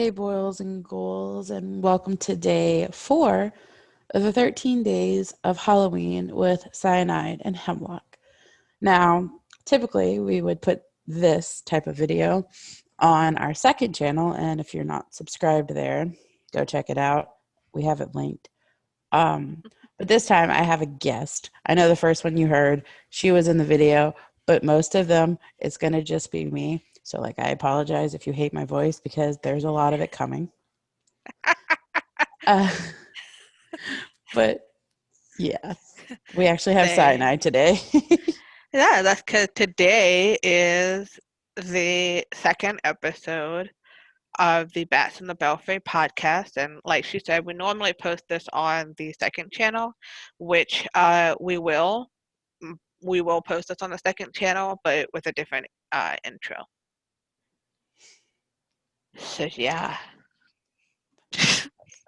Hey, boils and ghouls, and welcome to day 4 of the 13 days of Halloween with Cyanide and Hemlock. Now, typically, we would put this type of video on our second channel, and if you're not subscribed there, go check it out. We have it linked. But this time, I have a guest. I know the first one you heard, she was in the video, but most of them, it's going to just be me. So, I apologize if you hate my voice because there's a lot of it coming. Uh, but yeah, we actually have Cyanide today. Yeah, that's because today is the second episode of the Bats in the Belfry podcast. And like she said, we normally post this on the second channel, which we will. We will post this on the second channel, but with a different intro. So, yeah.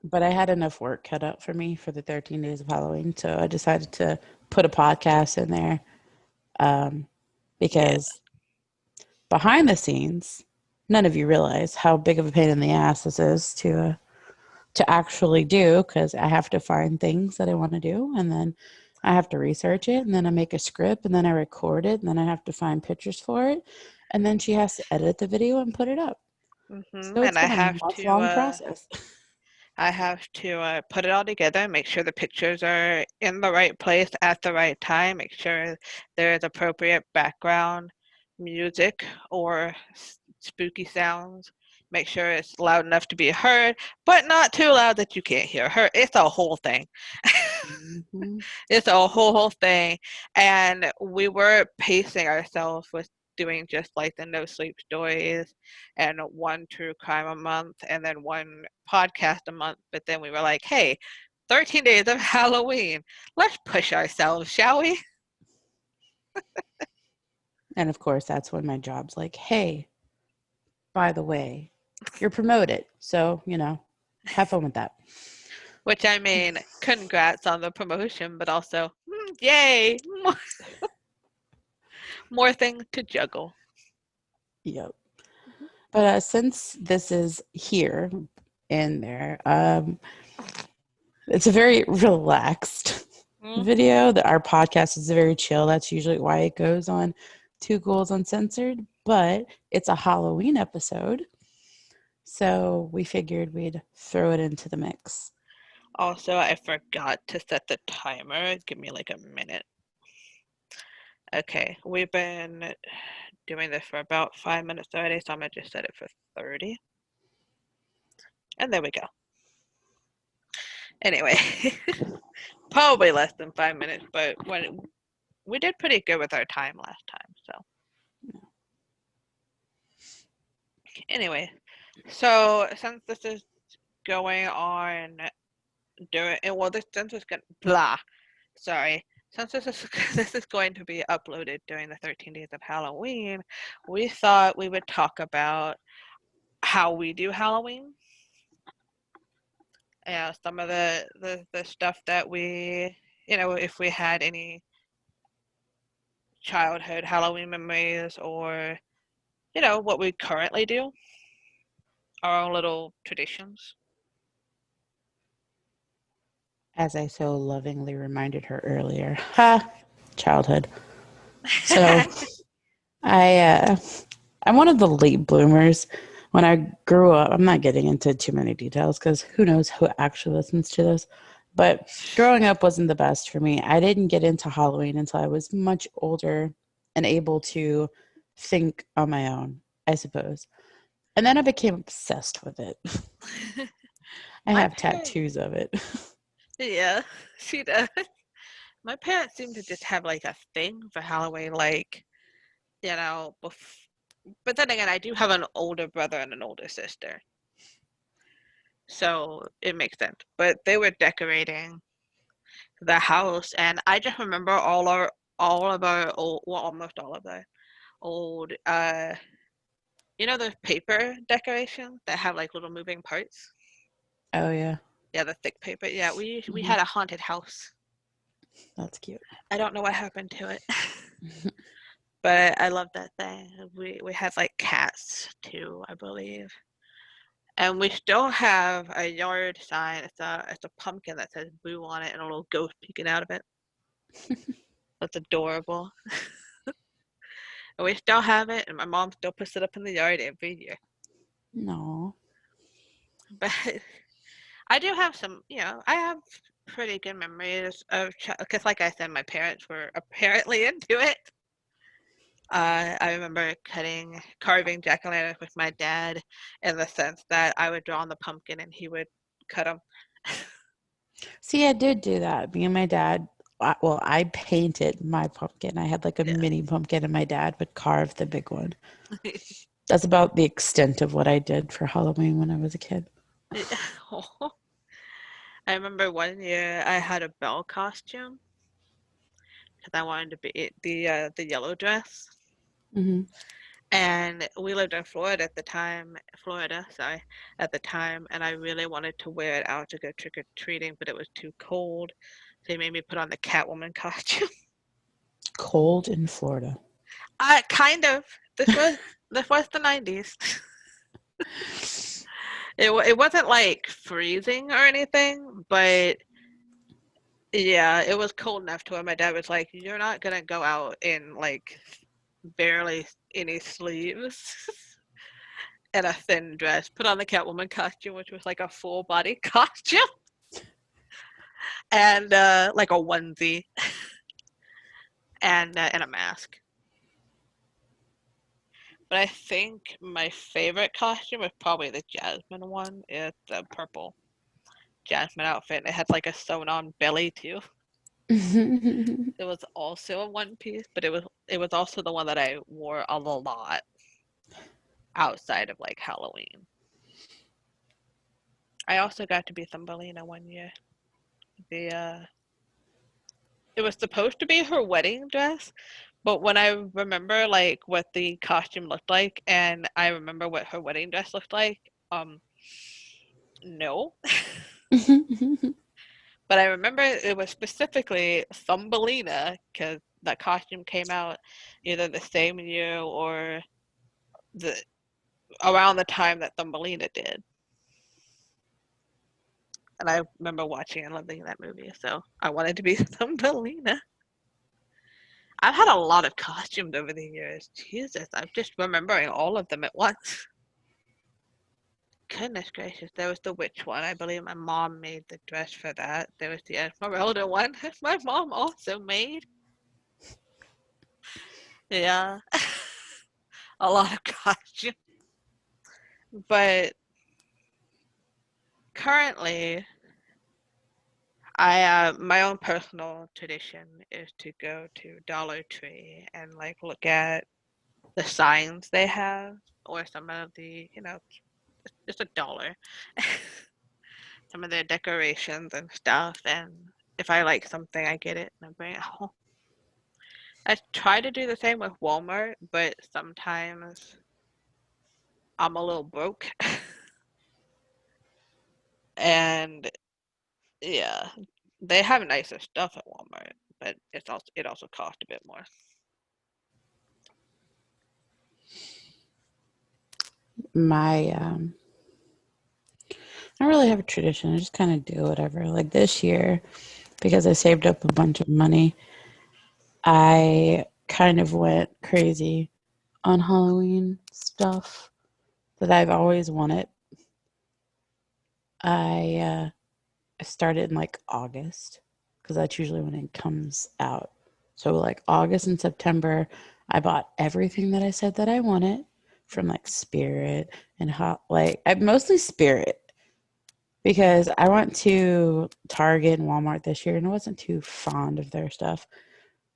But I had enough work cut out for me for the 13 days of Halloween, so I decided to put a podcast in there because behind the scenes, none of you realize how big of a pain in the ass this is to actually do, because I have to find things that I want to do, and then I have to research it, and then I make a script, and then I record it, and then I have to find pictures for it, and then she has to edit the video and put it up. So it's And been a month-long process. I have to put it all together, make sure the pictures are in the right place at the right time, make sure there is appropriate background music or spooky sounds, make sure it's loud enough to be heard, but not too loud that you can't hear her. It's a whole thing. Mm-hmm. It's a whole thing. And we were pacing ourselves with doing just like the no sleep stories and one true crime a month and then one podcast a month. But then we were like, hey, 13 days of Halloween. Let's push ourselves, shall we? And of course, that's when my job's like, hey, by the way, you're promoted. So, have fun with that. Which I mean, congrats on the promotion, but also, yay, more things to juggle. Yep. But since this is here in there, it's a very relaxed video. That our podcast is very chill. That's usually why it goes on Two Ghouls Uncensored. But it's a Halloween episode, so we figured we'd throw it into the mix. Also, I forgot to set the timer. Give me like a minute. Okay, we've been doing this for about 5 minutes already, so I'm gonna just set it for 30. And there we go. Anyway, probably less than 5 minutes, but when we did pretty good with our time last time, so. Anyway, so since this is going on during, well, since it's gonna, sorry. Since this is going to be uploaded during the 13 days of Halloween, we thought we would talk about how we do Halloween. Yeah, some of the stuff that we, if we had any childhood Halloween memories or, what we currently do, our own little traditions. As I so lovingly reminded her earlier, childhood. So I'm one of the late bloomers. When I grew up, I'm not getting into too many details because who knows who actually listens to this. But growing up wasn't the best for me. I didn't get into Halloween until I was much older and able to think on my own, I suppose. And then I became obsessed with it. I have tattoos of it. Yeah, she does. My parents seem to just have like a thing for Halloween, like, you know, but then again, I do have an older brother and an older sister. So it makes sense. But they were decorating the house and I just remember all of our old, well, almost all of our old the paper decorations that have like little moving parts? Oh, yeah. Yeah, the thick paper. Yeah, we Mhm. had a haunted house. That's cute. I don't know what happened to it. But I love that thing. We had like cats too, I believe. And we still have a yard sign. It's a pumpkin that says boo on it and a little ghost peeking out of it. That's adorable. And we still have it, and my mom still puts it up in the yard every year. No. But I do have I have pretty good memories of, because like I said, my parents were apparently into it. I remember carving jack-o'-lanterns with my dad in the sense that I would draw on the pumpkin and he would cut them. See, I did do that. Me and my dad, well, I painted my pumpkin. I had like a Yeah. mini pumpkin, and my dad would carve the big one. That's about the extent of what I did for Halloween when I was a kid. Yeah. I remember one year I had a bell costume because I wanted to be the yellow dress. Hmm. And we lived in Florida, sorry, at the time, and I really wanted to wear it out to go trick or treating, but it was too cold. So he made me put on the Catwoman costume. Cold in Florida. Kind of. This was the 90s. It wasn't like freezing or anything, but yeah, it was cold enough to where my dad was like, "You're not gonna go out in like barely any sleeves and a thin dress. Put on the Catwoman costume, which was like a full body costume, and like a onesie and a mask." But I think my favorite costume is probably the Jasmine one. It's the purple Jasmine outfit. And it had like a sewn on belly too. It was also a one piece, but it was also the one that I wore a lot outside of like Halloween. I also got to be Thumbelina one year. The It was supposed to be her wedding dress, but when I remember like what the costume looked like and I remember what her wedding dress looked like, no. But I remember it was specifically Thumbelina because that costume came out either the same year or the around the time that Thumbelina did. And I remember watching and loving that movie, so I wanted to be Thumbelina. I've had a lot of costumes over the years. Jesus, I'm just remembering all of them at once. Goodness gracious, there was the witch one. I believe my mom made the dress for that. There was the Esmeralda one my mom also made. Yeah, a lot of costumes. But currently, my own personal tradition is to go to Dollar Tree and like look at the signs they have or some of the, just $1. Some of their decorations and stuff. And if I like something, I get it and I bring it home. I try to do the same with Walmart, but sometimes I'm a little broke. And yeah, they have nicer stuff at Walmart, but it also costs a bit more. My I don't really have a tradition. I just kind of do whatever. Like this year, because I saved up a bunch of money, I kind of went crazy on Halloween stuff that I've always wanted. I started in like August because that's usually when it comes out. So like August and September, I bought everything that I said that I wanted from like Spirit and hot like I mostly Spirit because I went to Target and Walmart this year and I wasn't too fond of their stuff.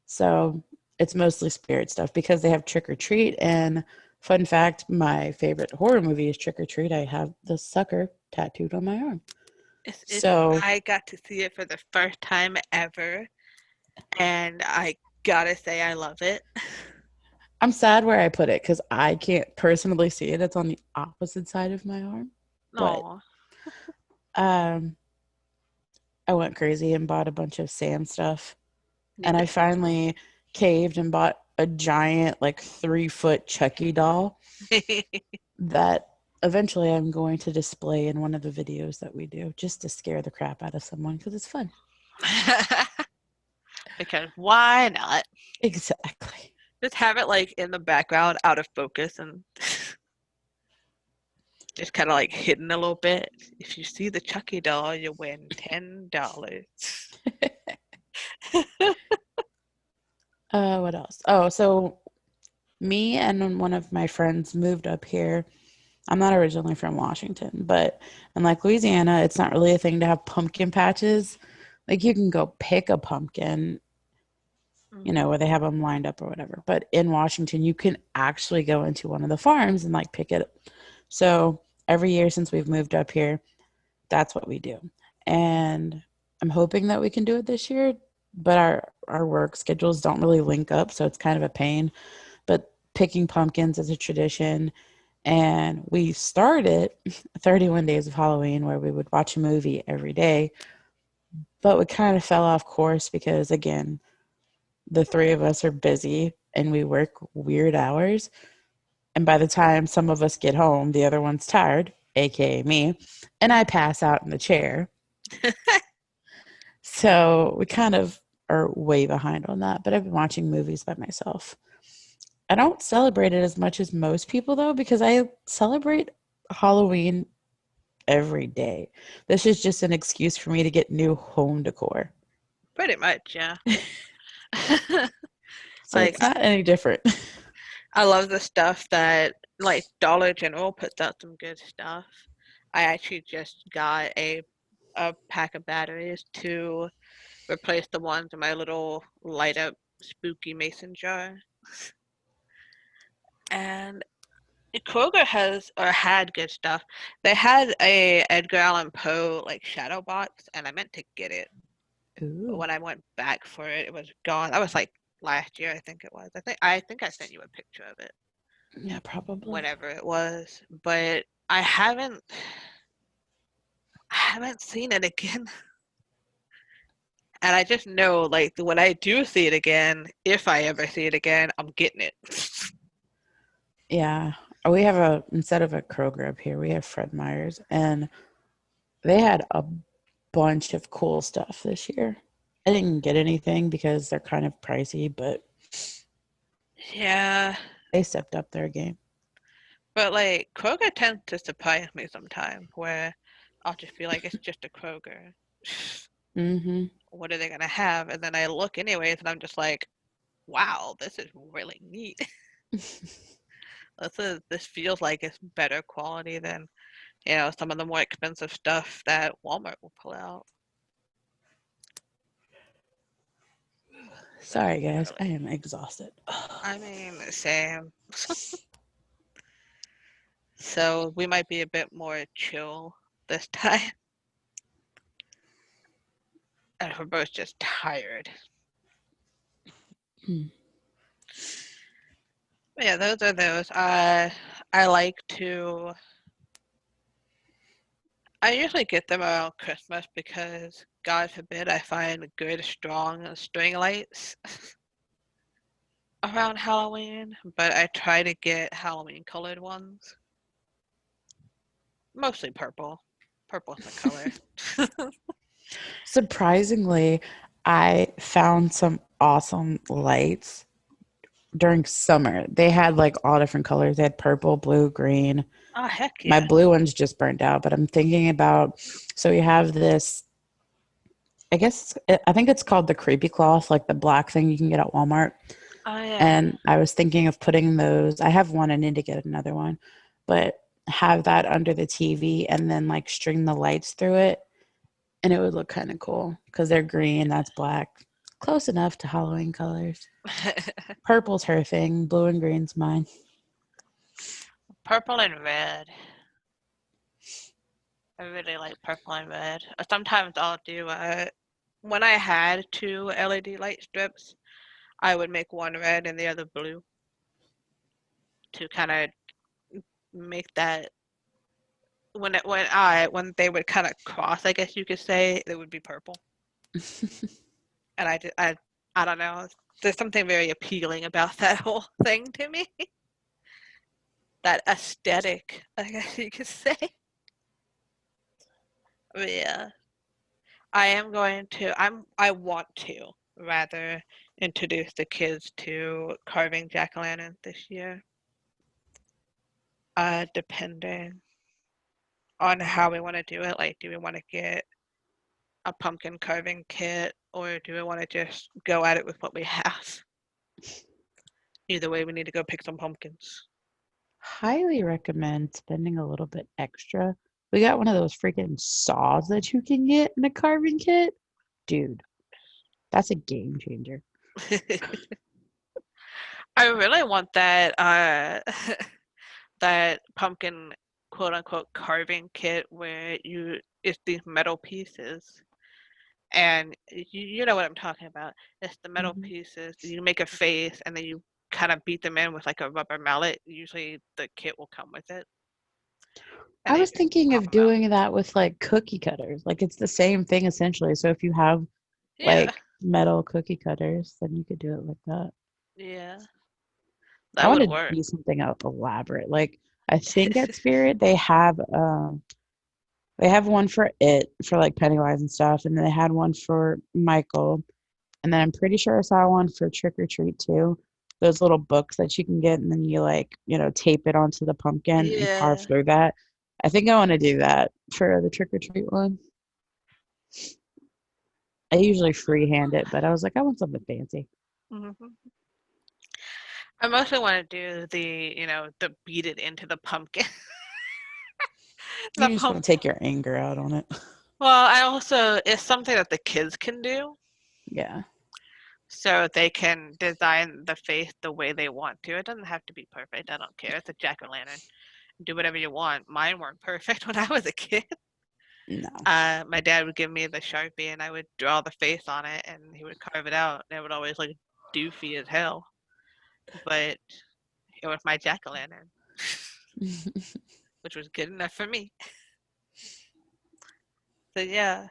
So it's mostly Spirit stuff because they have Trick or Treat. And fun fact, my favorite horror movie is Trick or Treat. I have the sucker tattooed on my arm. So I got to see it for the first time ever, and I gotta say I love it. I'm sad where I put it because I can't personally see it. It's on the opposite side of my arm. But No, um, I went crazy and bought a bunch of sand stuff. And need I finally caved and bought a giant, like 3-foot Chucky doll to. that Eventually, I'm going to display in one of the videos that we do just to scare the crap out of someone because it's fun. Because why not? Exactly. Just have it like in the background, out of focus, and just kind of like hidden a little bit. If you see the Chucky doll, you win $10. What else? Oh, so me and one of my friends moved up here. I'm not originally from Washington, but in like Louisiana, it's not really a thing to have pumpkin patches. Like you can go pick a pumpkin, Mm-hmm. where they have them lined up or whatever. But in Washington, you can actually go into one of the farms and like pick it. So every year since we've moved up here, that's what we do. And I'm hoping that we can do it this year, but our work schedules don't really link up, so it's kind of a pain. But picking pumpkins is a tradition, and we started 31 days of Halloween where we would watch a movie every day, but we kind of fell off course because again, the three of us are busy and we work weird hours. And by the time some of us get home, the other one's tired, aka me, and I pass out in the chair. So we kind of are way behind on that. But I've been watching movies by myself. I don't celebrate it as much as most people though, because I celebrate Halloween every day. This is just an excuse for me to get new home decor. Pretty much, yeah. So Like it's not any different. I love the stuff that like Dollar General puts out some good stuff. I actually just got a pack of batteries to replace the ones in my little light up spooky mason jar. And Kroger has or had good stuff. They had a Edgar Allan Poe like shadow box, and I meant to get it, but Ooh, when I went back for it, it was gone. That was like last year, I think it was. I think I sent you a picture of it, yeah, probably. whatever it was, but I haven't seen it again. And I just know like when I do see it again, if I ever see it again, I'm getting it. Yeah. We have instead of a Kroger up here, we have Fred Meyer's, and they had a bunch of cool stuff this year. I didn't get anything because they're kind of pricey, but Yeah, they stepped up their game. but like Kroger tends to surprise me sometimes where I'll just be like, it's just a Kroger. Mm-hmm. What are they gonna have? And then I look anyways and I'm just like, wow, this is really neat. This feels like it's better quality than, some of the more expensive stuff that Walmart will pull out. Sorry, guys. I Literally. am exhausted. I mean, same. So we might be a bit more chill this time. And we're both just tired. Hmm. But yeah, those are those. I like to. I usually get them around Christmas because, God forbid, I find good, strong string lights around Halloween. But I try to get Halloween colored ones, mostly purple. Purple's my color. Surprisingly, I found some awesome lights during summer. They had like all different colors. They had purple, blue, green. Oh heck My yeah! blue one's just burned out, but I'm thinking about so we have this I think it's called the creepy cloth, like the black thing you can get at Walmart. Oh yeah. And I was thinking of putting those. I have one, I need to get another one, but have that under the TV and then like string the lights through it. And it would look kind of cool because they're green, that's black. Close enough to Halloween colors. Purple's her thing, blue and green's mine. Purple and red. I really like purple and red. Sometimes I'll do when I had two LED light strips, I would make one red and the other blue to kind of make that when they would kind of cross, I guess you could say, it would be purple. And I don't know. There's something very appealing about that whole thing to me. that aesthetic, I guess you could say. But yeah, I want to rather introduce the kids to carving jack-o'-lanterns this year. Depending on how we want to do it. Like, do we want to get a pumpkin carving kit, or do we want to just go at it with what we have? Either way, we need to go pick some pumpkins. Highly recommend spending a little bit extra. We got one of those freaking saws that you can get in a carving kit. Dude, that's a game changer. I really want that that pumpkin quote unquote carving kit where it's these metal pieces, and you know what I'm talking about. It's the metal Mhm. pieces. You make a face and then you kind of beat them in with like a rubber mallet. Usually the kit will come with it, and I then you was just thinking pop of them out. doing that with like cookie cutters. Like it's the same thing essentially. So if you have Yeah, like metal cookie cutters, then you could do it like that. yeah, I that want would to work. do something elaborate. Like I think at Spirit they have one for it for like Pennywise and stuff, and then they had one for Michael, and then I'm pretty sure I saw one for Trick or Treat too. Those little books that you can get, and then you like tape it onto the pumpkin and carve Yeah. through that. I think I want to do that for the Trick or Treat one. I usually freehand it, but I was like, I want something fancy. Hmm. I mostly want to do the beat it into the pumpkin. The You just pump. want to take your anger out on it. Well, I also it's something that the kids can do, Yeah. so they can design the face the way they want to. It doesn't have to be perfect. I don't care. It's a jack o' lantern. Do whatever you want. Mine weren't perfect when I was a kid. No. My dad would give me the Sharpie and I would draw the face on it and he would carve it out. And it would always look doofy as hell. But it was my jack o' lantern, which was good enough for me. So yeah,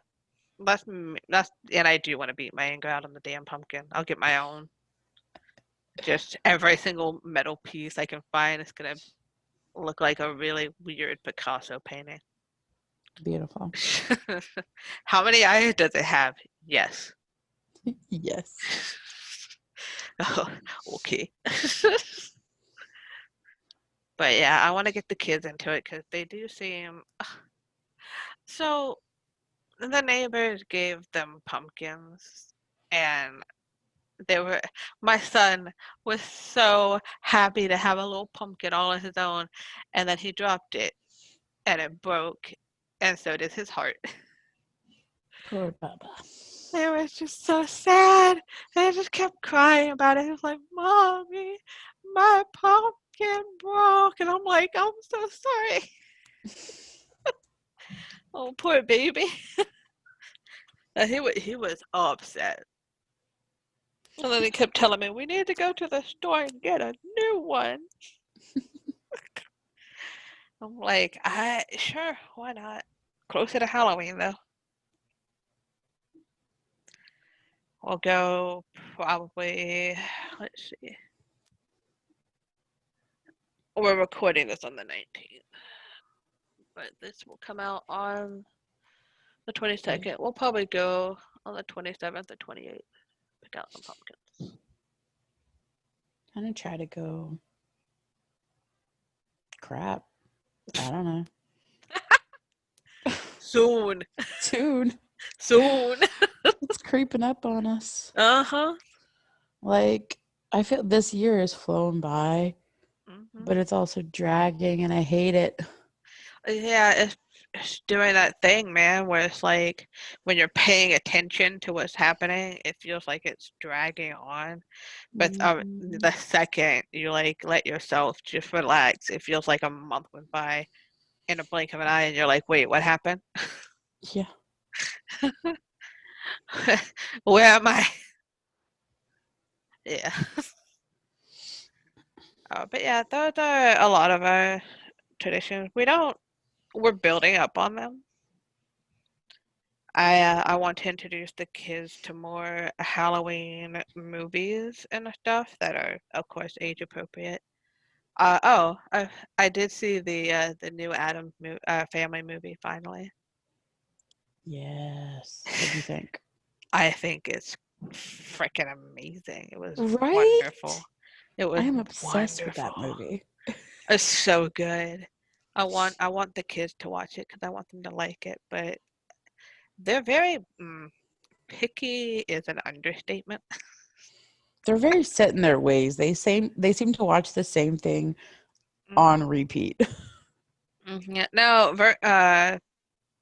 that's and I do want to beat my anger out on the damn pumpkin. I'll get my own. Just every single metal piece I can find is gonna look like a really weird Picasso painting. Beautiful. How many eyes does it have? Yes. Yes. Oh, okay. But yeah, I want to get the kids into it because they do seem. So the neighbors gave them pumpkins, and they were. My son was so happy to have a little pumpkin all on his own, and then he dropped it, and it broke, and so did his heart. Poor Bubba. It was just so sad. And I just kept crying about it. He was like, Mommy, my pumpkin broke. And I'm like, I'm so sorry. Oh, poor baby. And he was upset. And then he kept telling me, we need to go to the store and get a new one. I'm like, sure, why not? Closer to Halloween, though. We'll go probably, let's see. We're recording this on the 19th, but this will come out on the 22nd. We'll probably go on the 27th or 28th. Pick out some pumpkins. I'm gonna try to go. Crap. I don't know. Soon. Soon. Soon. It's creeping up on us. Uh-huh. Like, I feel this year is flown by, Hmm. but it's also dragging and I hate it. Yeah, it's doing that thing, man, where it's like when you're paying attention to what's happening, it feels like it's dragging on. But Hmm. the second you like let yourself just relax, it feels like a month went by in a blink of an eye, and you're like, wait, what happened? Yeah. Where am I? Yeah. But yeah, those are a lot of our traditions. We're building up on them. I want to introduce the kids to more Halloween movies and stuff that are, of course, age appropriate. I did see the new family movie finally. Yes. What do you think? I think it's freaking amazing. It was wonderful. Right? It I was am obsessed with wonderful. that movie. It's so good. I want the kids to watch it because I want them to like it, but they're very picky is an understatement. They're very set in their ways. They seem to watch the same thing Mm, on repeat. yeah. No,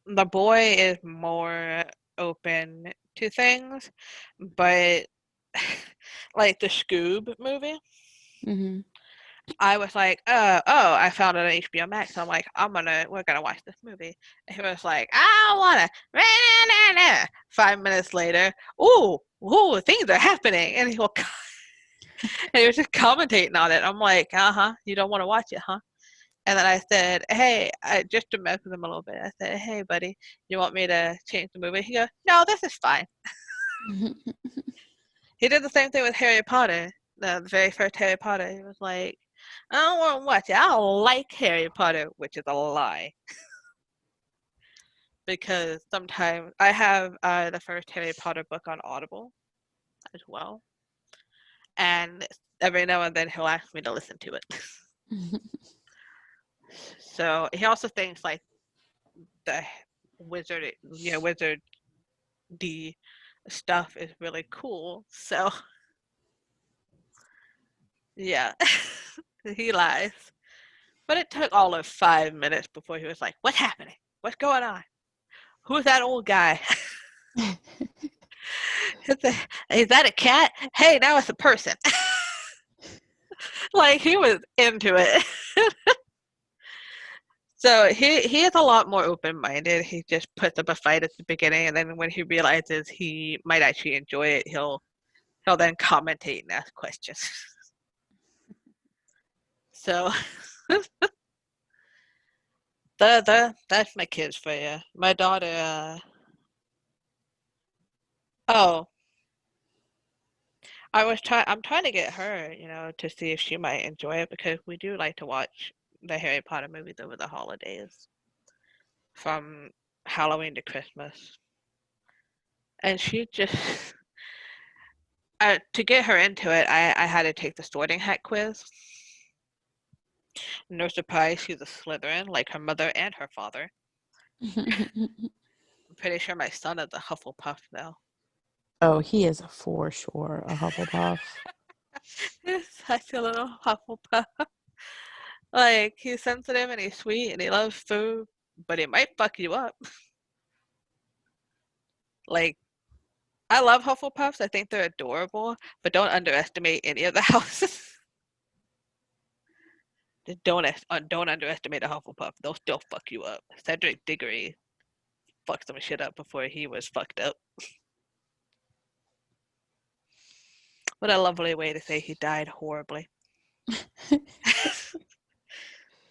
the boy is more open to things, but like the Scoob movie, Hmm. I was like, I found it on HBO Max. I'm like, we're gonna watch this movie. And he was like, I don't wanna. 5 minutes later, ooh, things are happening, and and he was just commentating on it. I'm like, you don't want to watch it, huh? And then I said, hey, just to mess with him a little bit, I said, hey, buddy, you want me to change the movie? He goes, no, this is fine. He did the same thing with Harry Potter, the very first Harry Potter. He was like, I don't want to watch it. I don't like Harry Potter, which is a lie. Because sometimes I have the first Harry Potter book on Audible as well. And every now and then he'll ask me to listen to it. So he also thinks like the wizard, wizard D stuff is really cool. So yeah, he lies. But it took all of 5 minutes before he was like, "What's happening? What's going on? Who's that old guy? Is that a cat? Hey, now it's a person." Like he was into it. So he is a lot more open minded. He just puts up a fight at the beginning, and then when he realizes he might actually enjoy it, he'll then commentate and ask questions. So that's my kids for you. My daughter. Oh, I'm trying to get her, to see if she might enjoy it because we do like to watch the Harry Potter movies over the holidays, from Halloween to Christmas. And she just, to get her into it, I had to take the Sorting Hat quiz. No surprise, she's a Slytherin, like her mother and her father. I'm pretty sure my son is a Hufflepuff though. Oh, he is for sure a Hufflepuff. He's such a little Hufflepuff. Like he's sensitive and he's sweet and he loves food, but he might fuck you up. Like I love Hufflepuffs. I think they're adorable, but don't underestimate any of the houses. Just don't underestimate a Hufflepuff. They'll still fuck you up. Cedric Diggory fucked some shit up before he was fucked up. What a lovely way to say he died horribly.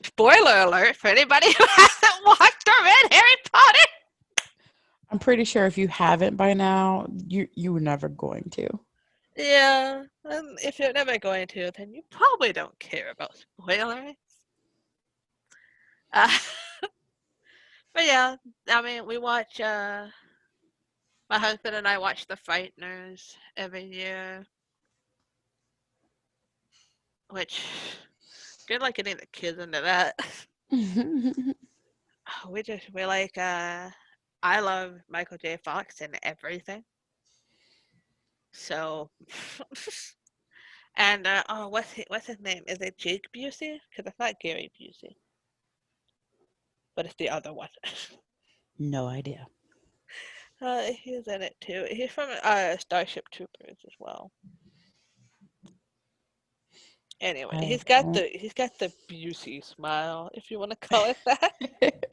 Spoiler alert for anybody who hasn't watched or read Harry Potter. I'm pretty sure if you haven't by now, you were never going to. Yeah, and if you're never going to, then you probably don't care about spoilers. Uh, but yeah, I mean, my husband and I watch The Frighteners every year, which good luck getting the kids into that. We like I love Michael J. Fox and everything. So and what's his name? Is it Jake Busey? Because it's not Gary Busey, but it's the other one. No idea. He's in it too. He's from Starship Troopers as well. Anyway, I he's got the Busey smile, if you want to call it that. don't.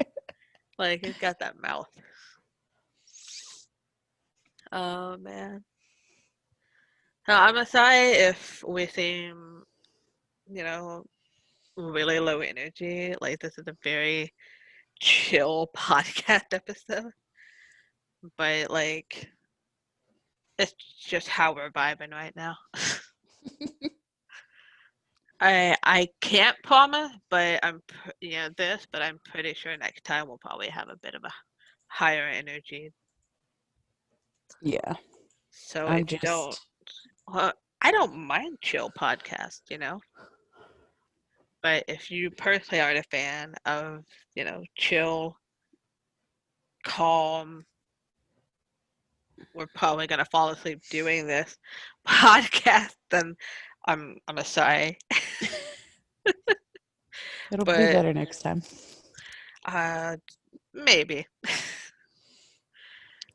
Like he's got that mouth. Oh man. Now, I'm sorry if we seem, you know, really low energy. Like this is a very chill podcast episode, but like it's just how we're vibing right now. I can't promise, but but I'm pretty sure next time we'll probably have a bit of a higher energy. Yeah, So I'm if you don't, just well, I don't mind chill podcasts, you know. But if you personally aren't a fan of, chill, calm, we're probably gonna fall asleep doing this podcast, then I'm sorry. it'll be But better next time. uh maybe.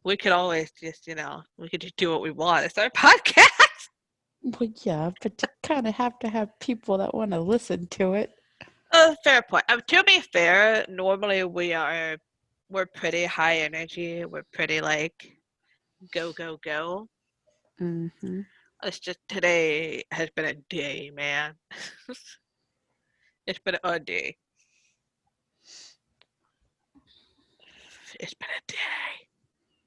We could always just, we could just do what we want. It's our podcast. Well, yeah, but you kind of have to have people that want to listen to it. Fair point. To be fair, normally we're pretty high energy. We're pretty like go go go. Hmm. It's just today has been a day, man. It's been a day. It's been a day.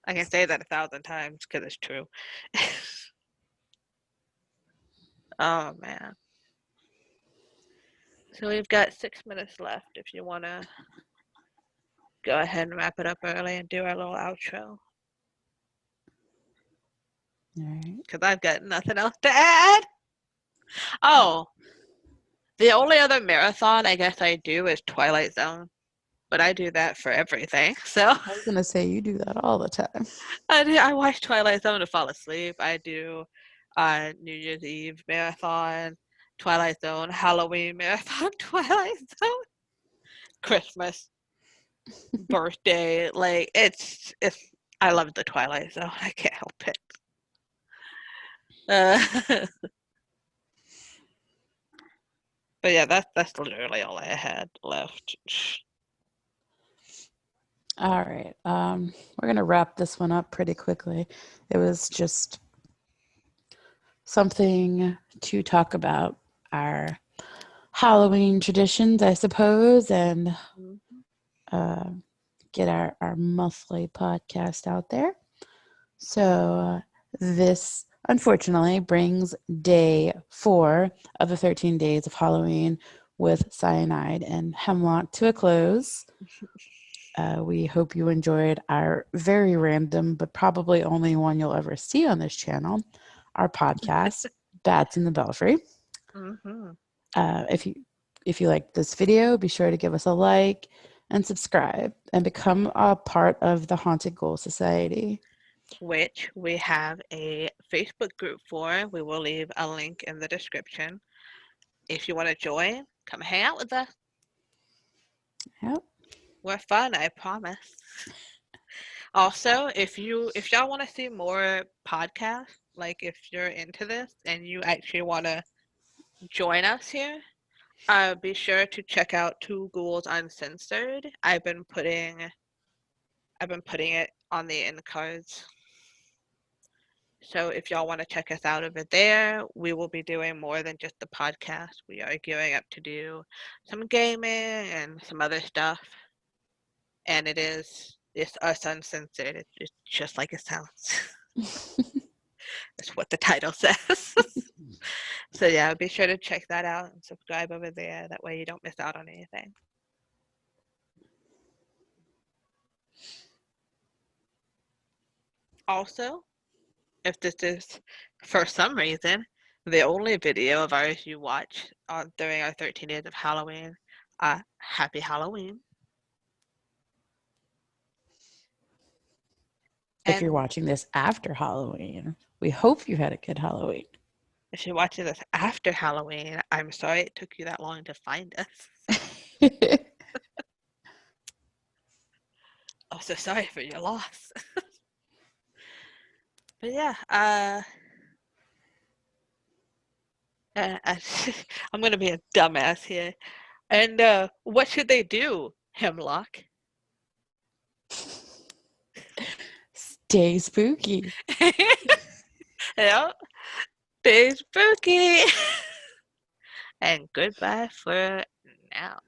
I can say that 1,000 times because it's true. Oh man. So we've got 6 minutes left if you want to go ahead and wrap it up early and do our little outro. All right. Because I've got nothing else to add. Oh, the only other marathon I guess I do is Twilight Zone. But I do that for everything. So I was gonna say you do that all the time. I watch Twilight Zone to fall asleep. I do New Year's Eve marathon, Twilight Zone, Halloween marathon, Twilight Zone, Christmas, birthday. Like it's I love the Twilight Zone. I can't help it. Uh, but yeah, that's literally all I had left. All right. We're gonna wrap this one up pretty quickly. It was just something to talk about our Halloween traditions, I suppose, and uh, get our monthly podcast out there. So this unfortunately brings day 4 of the 13 days of Halloween with Cyanide and Hemlock to a close. We hope you enjoyed our very random, but probably only one you'll ever see on this channel, our podcast, Bats in the Belfry. Mm-hmm. If you like this video, be sure to give us a like and subscribe and become a part of the Haunted Ghoul Society. Which we have a Facebook group for. We will leave a link in the description. If you want to join, come hang out with us. Yep. We're fun, I promise. Also, if y'all want to see more podcasts, like if you're into this and you actually want to join us here, be sure to check out Two Ghouls Uncensored. I've been putting it on the end cards. So if y'all want to check us out over there, we will be doing more than just the podcast. We are gearing up to do some gaming and some other stuff. And it's us uncensored. It's just like it sounds. That's what the title says. So yeah, be sure to check that out and subscribe over there. That way you don't miss out on anything. Also, if this is for some reason the only video of ours you watch during our 13 days of Halloween, happy Halloween. If you're And watching this after Halloween, we hope you had a good Halloween. if you're watching this after Halloween, I'm sorry it took you that long to find us. I'm so sorry for your loss. But yeah, I'm gonna be a dumbass here. And what should they do, Hemlock? Stay spooky. Yeah, stay spooky. And goodbye for now.